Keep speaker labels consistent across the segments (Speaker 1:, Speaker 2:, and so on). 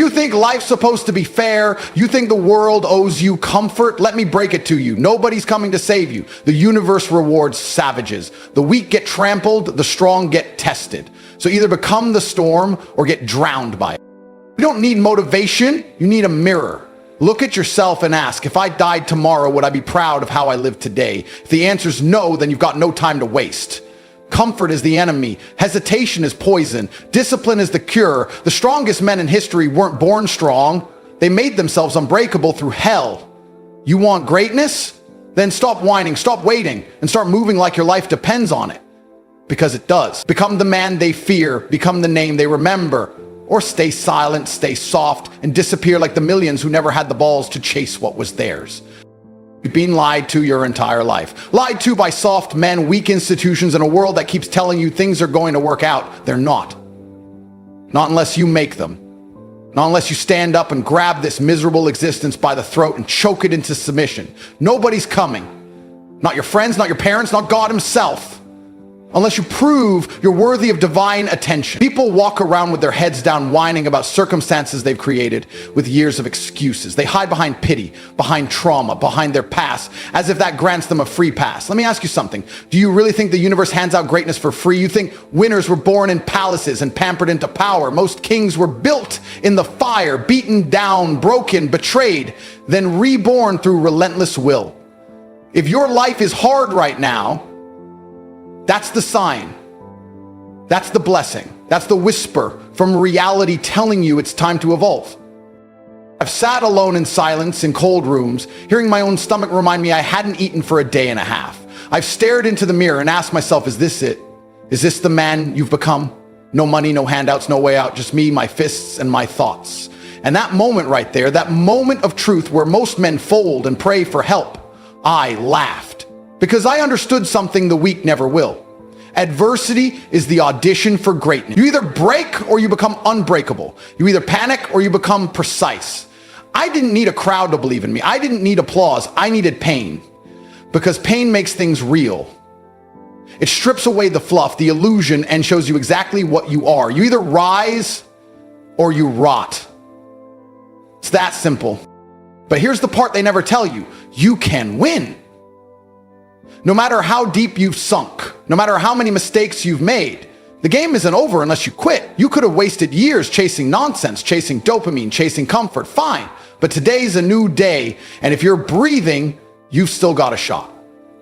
Speaker 1: You think life's supposed to be fair? You think the world owes you comfort? Let me break it to you. Nobody's coming to save you. The universe rewards savages. The weak get trampled, the strong get tested. So either become the storm or get drowned by it. You don't need motivation, you need a mirror. Look at yourself and ask, if I died tomorrow, would I be proud of how I live today? If the answer's no, then you've got no time to waste. Comfort is the enemy. Hesitation is poison. Discipline is the cure. The strongest men in history weren't born strong. They made themselves unbreakable through hell. You want greatness? Then stop whining, stop waiting, and start moving like your life depends on it. Because it does. Become the man they fear. Become the name they remember. Or stay silent, stay soft, and disappear like the millions who never had the balls to chase what was theirs. You've been lied to your entire life. Lied to by soft men, weak institutions, and a world that keeps telling you things are going to work out. They're not. Not unless you make them. Not unless you stand up and grab this miserable existence by the throat and choke it into submission. Nobody's coming. Not your friends, not your parents, not God himself. Unless you prove you're worthy of divine attention. People walk around with their heads down whining about circumstances they've created with years of excuses. They hide behind pity, behind trauma, behind their past, as if that grants them a free pass. Let me ask you something. Do you really think the universe hands out greatness for free? You think winners were born in palaces and pampered into power? Most kings were built in the fire, beaten down, broken, betrayed, then reborn through relentless will. If your life is hard right now, that's the sign. That's the blessing. That's the whisper from reality telling you it's time to evolve. I've sat alone in silence in cold rooms, hearing my own stomach remind me I hadn't eaten for a day and a half. I've stared into the mirror and asked myself, is this it? Is this the man you've become? No money, no handouts, no way out, just me, my fists, and my thoughts. And that moment right there, that moment of truth where most men fold and pray for help, I laughed. Because I understood something the weak never will. Adversity is the audition for greatness. You either break or you become unbreakable. You either panic or you become precise. I didn't need a crowd to believe in me. I didn't need applause. I needed pain. Because pain makes things real. It strips away the fluff, the illusion, and shows you exactly what you are. You either rise or you rot. It's that simple. But here's the part they never tell you. You can win. No matter how deep you've sunk, no matter how many mistakes you've made, the game isn't over unless you quit. You could have wasted years chasing nonsense, chasing dopamine, chasing comfort, fine. But today's a new day, and if you're breathing, you've still got a shot.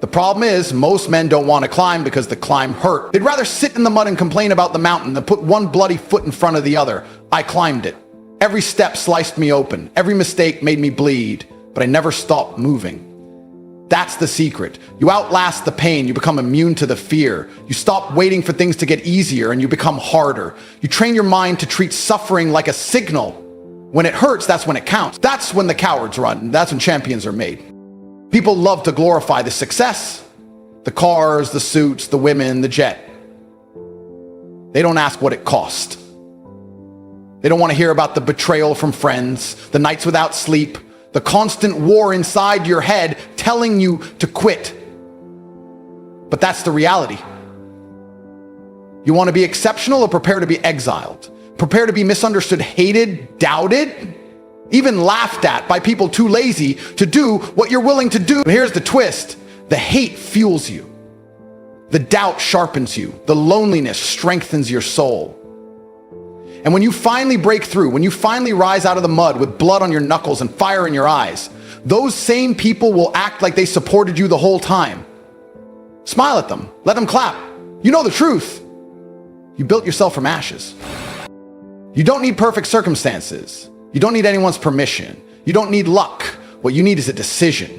Speaker 1: The problem is, most men don't want to climb because the climb hurt. They'd rather sit in the mud and complain about the mountain than put one bloody foot in front of the other. I climbed it. Every step sliced me open. Every mistake made me bleed, but I never stopped moving. That's the secret. You outlast the pain. You become immune to the fear. You stop waiting for things to get easier and you become harder. You train your mind to treat suffering like a signal. When it hurts, that's when it counts. That's when the cowards run. That's when champions are made. People love to glorify the success, the cars, the suits, the women, the jet. They don't ask what it cost. They don't want to hear about the betrayal from friends, the nights without sleep, the constant war inside your head telling you to quit. But that's the reality. You want to be exceptional or prepare to be exiled? Prepare to be misunderstood, hated, doubted, even laughed at by people too lazy to do what you're willing to do. But here's the twist. The hate fuels you. The doubt sharpens you. The loneliness strengthens your soul. And when you finally break through, when you finally rise out of the mud with blood on your knuckles and fire in your eyes, those same people will act like they supported you the whole time. Smile at them. Let them clap. You know the truth. You built yourself from ashes. You don't need perfect circumstances. You don't need anyone's permission. You don't need luck. What you need is a decision.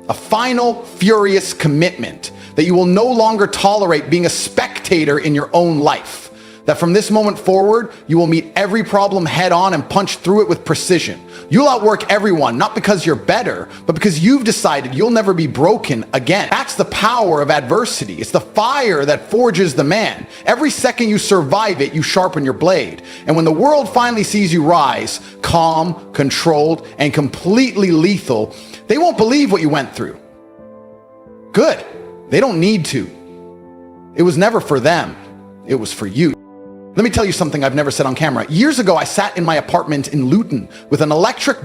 Speaker 1: A final, furious commitment that you will no longer tolerate being a spectator in your own life. That from this moment forward, you will meet every problem head on and punch through it with precision. You'll outwork everyone, not because you're better, but because you've decided you'll never be broken again. That's the power of adversity. It's the fire that forges the man. Every second you survive it, you sharpen your blade. And when the world finally sees you rise, calm, controlled, and completely lethal, they won't believe what you went through. Good. They don't need to. It was never for them. It was for you. Let me tell you something I've never said on camera. Years ago, I sat in my apartment in Luton with an electric